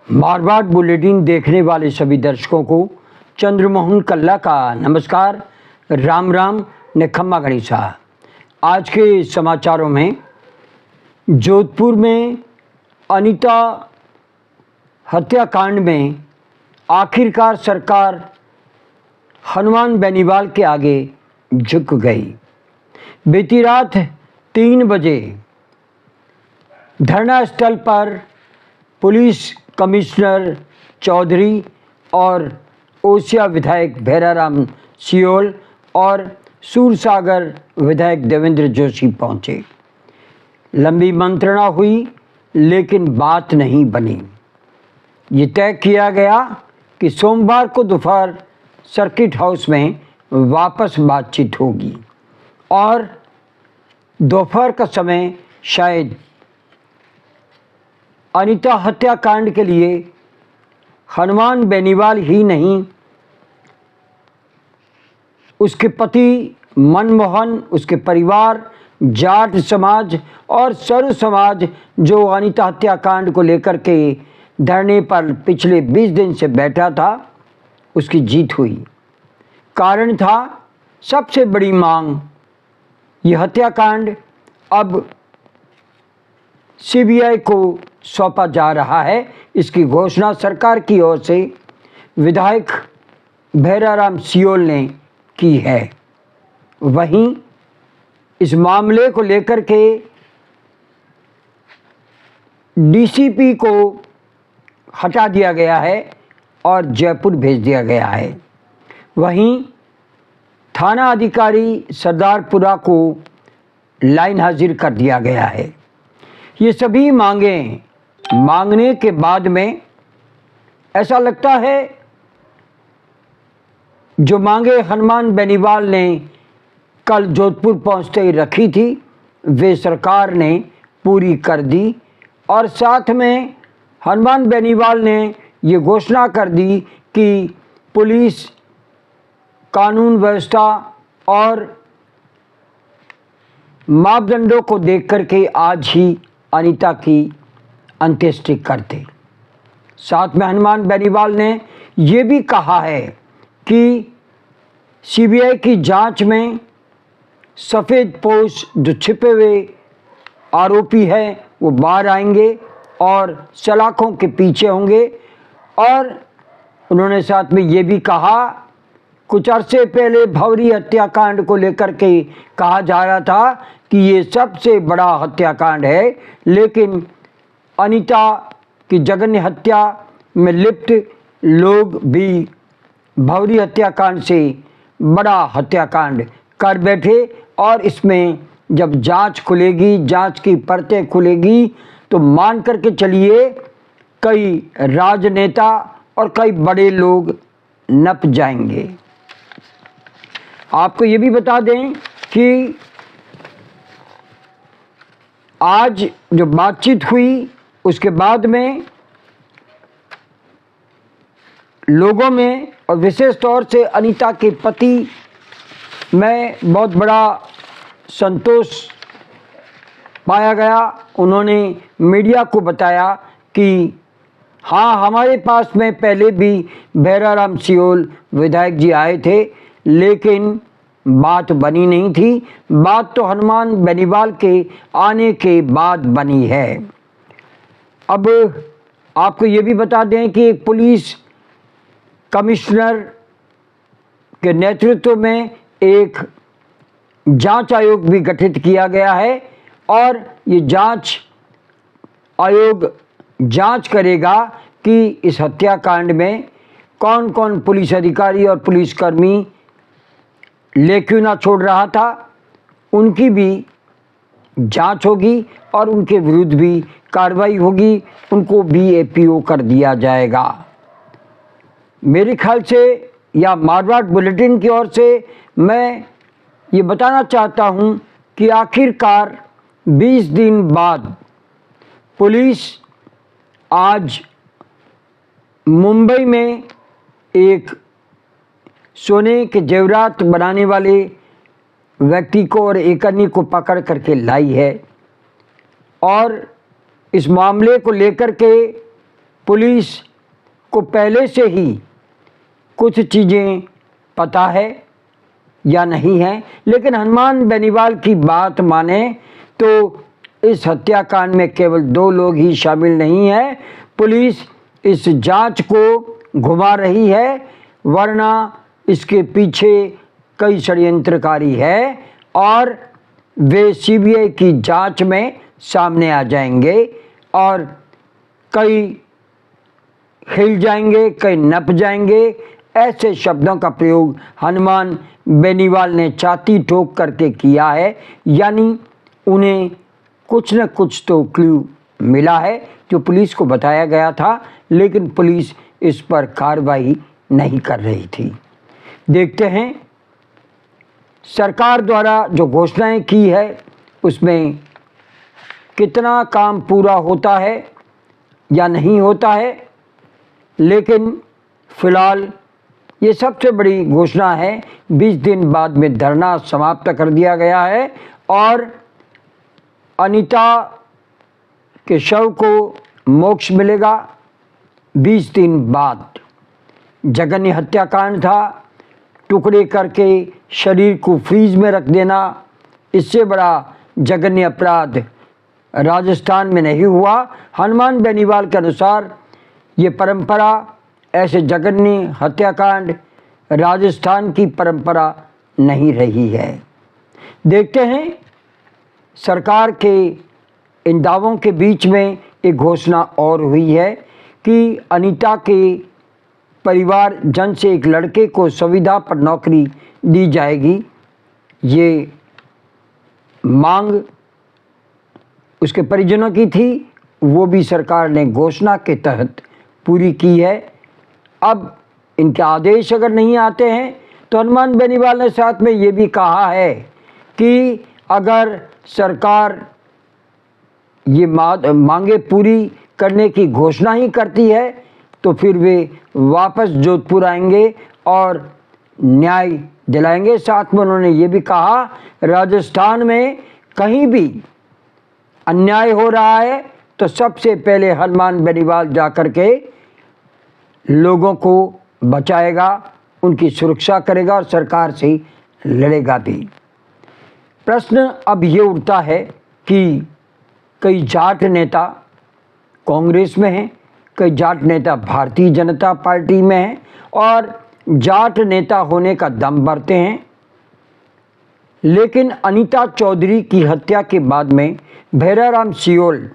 Marwar bulletin देखने वाले सभी दर्शकों को चंद्रमोहन कल्ला का नमस्कार, राम राम ने खम्मा गणिसा। आज के समाचारों में जोधपुर में अनीता हत्याकांड में आखिरकार सरकार हनुमान बेनीवाल के आगे झुक गई। बीती रात 3 बजे धरना स्थल पर पुलिस कमिश्नर चौधरी और ओसिया विधायक भैराराम सियोल और सूरसागर विधायक देवेंद्र जोशी पहुंचे। लंबी मंत्रणा हुई लेकिन बात नहीं बनी। ये तय किया गया कि सोमवार को दोपहर सर्किट हाउस में वापस बातचीत होगी और दोपहर का समय शायद अनीता हत्याकांड के लिए हनुमान बेनीवाल ही नहीं, उसके पति मनमोहन, उसके परिवार, जाट समाज और सर्व समाज जो अनीता हत्याकांड को लेकर के धरने पर पिछले 20 दिन से बैठा था, उसकी जीत हुई। कारण था सबसे बड़ी मांग, यह हत्याकांड अब सीबीआई को सौंपा जा रहा है। इसकी घोषणा सरकार की ओर से विधायक भैराराम सियोल ने की है। वहीं इस मामले को लेकर के डीसीपी को हटा दिया गया है और जयपुर भेज दिया गया है। वहीं थाना अधिकारी सरदारपुरा को लाइन हाजिर कर दिया गया है। ये सभी मांगने के बाद में ऐसा लगता है जो मांगे हनुमान बेनीवाल ने कल जोधपुर पहुंचते ही रखी थी, वे सरकार ने पूरी कर दी और साथ में हनुमान बेनीवाल ने ये घोषणा कर दी कि पुलिस, कानून व्यवस्था और मापदंडों को देख करके आज ही अनीता की अंत्येष्टि करते। साथ में हनुमान बेनीवाल ने ये भी कहा है कि सीबीआई की जांच में सफ़ेद पोश जो छिपे हुए आरोपी हैं वो बाहर आएंगे और सलाखों के पीछे होंगे। और उन्होंने साथ में ये भी कहा, कुछ अरसे पहले भवरी हत्याकांड को लेकर के कहा जा रहा था कि ये सबसे बड़ा हत्याकांड है, लेकिन अनीता की जघन्य हत्या में लिप्त लोग भी भवरी हत्याकांड से बड़ा हत्याकांड कर बैठे और इसमें जब जांच खुलेगी, जांच की परतें खुलेगी तो मान करके चलिए कई राजनेता और कई बड़े लोग नप जाएंगे। आपको ये भी बता दें कि आज जो बातचीत हुई उसके बाद में लोगों में और विशेष तौर से अनीता के पति में बहुत बड़ा संतोष पाया गया। उन्होंने मीडिया को बताया कि हाँ, हमारे पास में पहले भी भैराराम सियोल विधायक जी आए थे लेकिन बात बनी नहीं थी। बात तो हनुमान बेनीवाल के आने के बाद बनी है। अब आपको ये भी बता दें कि एक पुलिस कमिश्नर के नेतृत्व में एक जांच आयोग भी गठित किया गया है और ये जांच आयोग जांच करेगा कि इस हत्याकांड में कौन कौन पुलिस अधिकारी और पुलिसकर्मी ले क्यों ना छोड़ रहा था, उनकी भी जांच होगी और उनके विरुद्ध भी कार्रवाई होगी, उनको भी एपीओ कर दिया जाएगा। मेरे ख्याल से या मारवाड़ बुलेटिन की ओर से मैं ये बताना चाहता हूँ कि आखिरकार 20 दिन बाद पुलिस आज मुंबई में एक सोने के जेवरात बनाने वाले व्यक्ति को और एक अन्य को पकड़ करके लाई है और इस मामले को लेकर के पुलिस को पहले से ही कुछ चीज़ें पता है या नहीं है, लेकिन हनुमान बेनीवाल की बात माने तो इस हत्याकांड में केवल 2 लोग ही शामिल नहीं हैं। पुलिस इस जांच को घुमा रही है, वरना इसके पीछे कई षड्यंत्रकारी है और वे सीबीआई की जांच में सामने आ जाएंगे और कई हिल जाएंगे, कई नप जाएंगे। ऐसे शब्दों का प्रयोग हनुमान बेनीवाल ने छाती ठोक करके किया है, यानी उन्हें कुछ न कुछ तो क्लू मिला है जो पुलिस को बताया गया था, लेकिन पुलिस इस पर कार्रवाई नहीं कर रही थी। देखते हैं सरकार द्वारा जो घोषणाएं की है उसमें कितना काम पूरा होता है या नहीं होता है, लेकिन फिलहाल ये सबसे बड़ी घोषणा है। 20 दिन बाद में धरना समाप्त कर दिया गया है और अनीता के शव को मोक्ष मिलेगा 20 दिन बाद। जघन्य हत्याकांड था, टुकड़े करके शरीर को फ्रीज में रख देना, इससे बड़ा जघन्य अपराध राजस्थान में नहीं हुआ। हनुमान बेनीवाल के अनुसार ये परंपरा, ऐसे जघन्य हत्याकांड राजस्थान की परंपरा नहीं रही है। देखते हैं सरकार के इन दावों के बीच में एक घोषणा और हुई है कि अनीता के परिवार जन से एक लड़के को संविदा पर नौकरी दी जाएगी। ये मांग उसके परिजनों की थी, वो भी सरकार ने घोषणा के तहत पूरी की है। अब इनके आदेश अगर नहीं आते हैं तो हनुमान बेनीवाल ने साथ में ये भी कहा है कि अगर सरकार ये मांगे पूरी करने की घोषणा ही करती है तो फिर वे वापस जोधपुर आएंगे और न्याय दिलाएंगे। साथ में उन्होंने ये भी कहा राजस्थान में कहीं भी अन्याय हो रहा है तो सबसे पहले हनुमान बेनीवाल जाकर के लोगों को बचाएगा, उनकी सुरक्षा करेगा और सरकार से लड़ेगा भी। प्रश्न अब ये उठता है कि कई जाट नेता कांग्रेस में हैं, कई जाट नेता भारतीय जनता पार्टी में हैं और जाट नेता होने का दम भरते हैं, लेकिन अनीता चौधरी की हत्या के बाद में भैराराम सियोल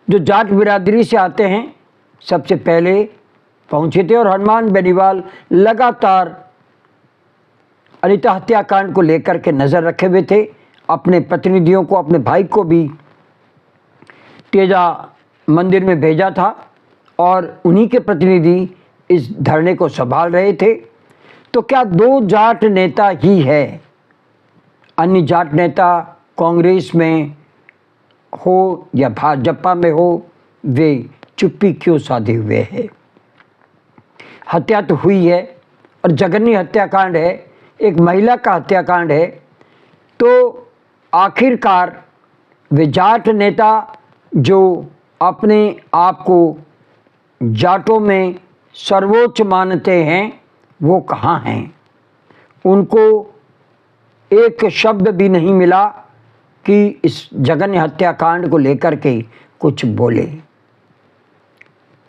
जो जाट बिरादरी से आते हैं सबसे पहले पहुंचे थे और हनुमान बेनीवाल लगातार अनीता हत्याकांड को लेकर के नज़र रखे हुए थे। अपने प्रतिनिधियों को, अपने भाई को भी तेजा मंदिर में भेजा था और उन्हीं के प्रतिनिधि इस धरने को संभाल रहे थे। तो क्या 2 जाट नेता ही है, अन्य जाट नेता कांग्रेस में हो या भाजपा में हो, वे चुप्पी क्यों साधे हुए हैं? हत्या तो हुई है और जघन्य हत्याकांड है, एक महिला का हत्याकांड है, तो आखिरकार वे जाट नेता जो अपने आप को जाटों में सर्वोच्च मानते हैं वो कहाँ हैं? उनको एक शब्द भी नहीं मिला कि इस जघन्य हत्याकांड को लेकर के कुछ बोले।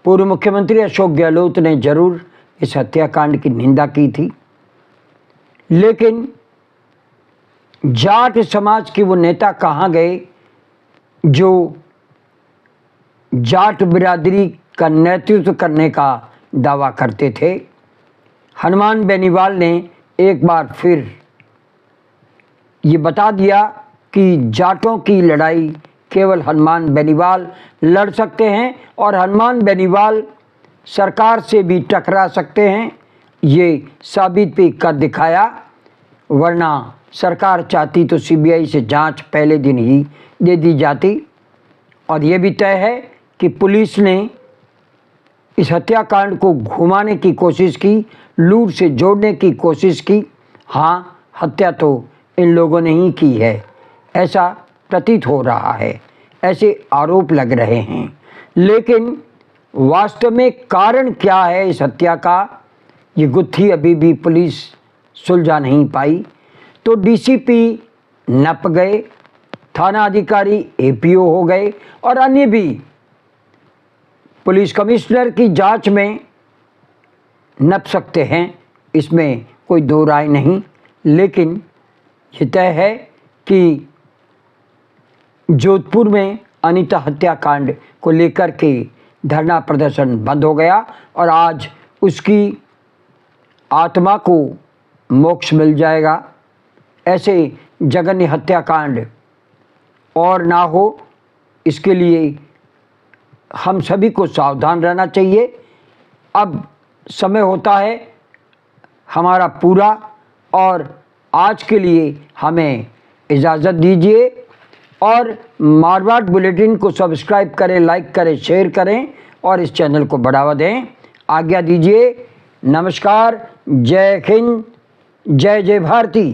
पूर्व मुख्यमंत्री अशोक गहलोत ने जरूर इस हत्याकांड की निंदा की थी, लेकिन जाट समाज के वो नेता कहाँ गए जो जाट बिरादरी का नेतृत्व करने का दावा करते थे? हनुमान बेनीवाल ने एक बार फिर ये बता दिया कि जाटों की लड़ाई केवल हनुमान बेनीवाल लड़ सकते हैं और हनुमान बेनीवाल सरकार से भी टकरा सकते हैं। ये साबित भी कर दिखाया, वरना सरकार चाहती तो सीबीआई से जांच पहले दिन ही दे दी जाती। और ये भी तय है कि पुलिस ने इस हत्याकांड को घुमाने की कोशिश की, लूट से जोड़ने की कोशिश की। हाँ, हत्या तो इन लोगों ने ही की है, ऐसा प्रतीत हो रहा है, ऐसे आरोप लग रहे हैं। लेकिन वास्तव में कारण क्या है इस हत्या का, ये गुत्थी अभी भी पुलिस सुलझा नहीं पाई। तो डीसीपी नप गए, थाना अधिकारी एपीओ हो गए और अन्य भी पुलिस कमिश्नर की जांच में नप सकते हैं, इसमें कोई दो राय नहीं। लेकिन ये तय है कि जोधपुर में अनीता हत्याकांड को लेकर के धरना प्रदर्शन बंद हो गया और आज उसकी आत्मा को मोक्ष मिल जाएगा। ऐसे जघन्य हत्याकांड और ना हो, इसके लिए हम सभी को सावधान रहना चाहिए। अब समय होता है हमारा पूरा, और आज के लिए हमें इजाज़त दीजिए और मारवाड़ बुलेटिन को सब्सक्राइब करें, लाइक करें, शेयर करें और इस चैनल को बढ़ावा दें। आज्ञा दीजिए। नमस्कार। जय हिंद, जय जय भारती।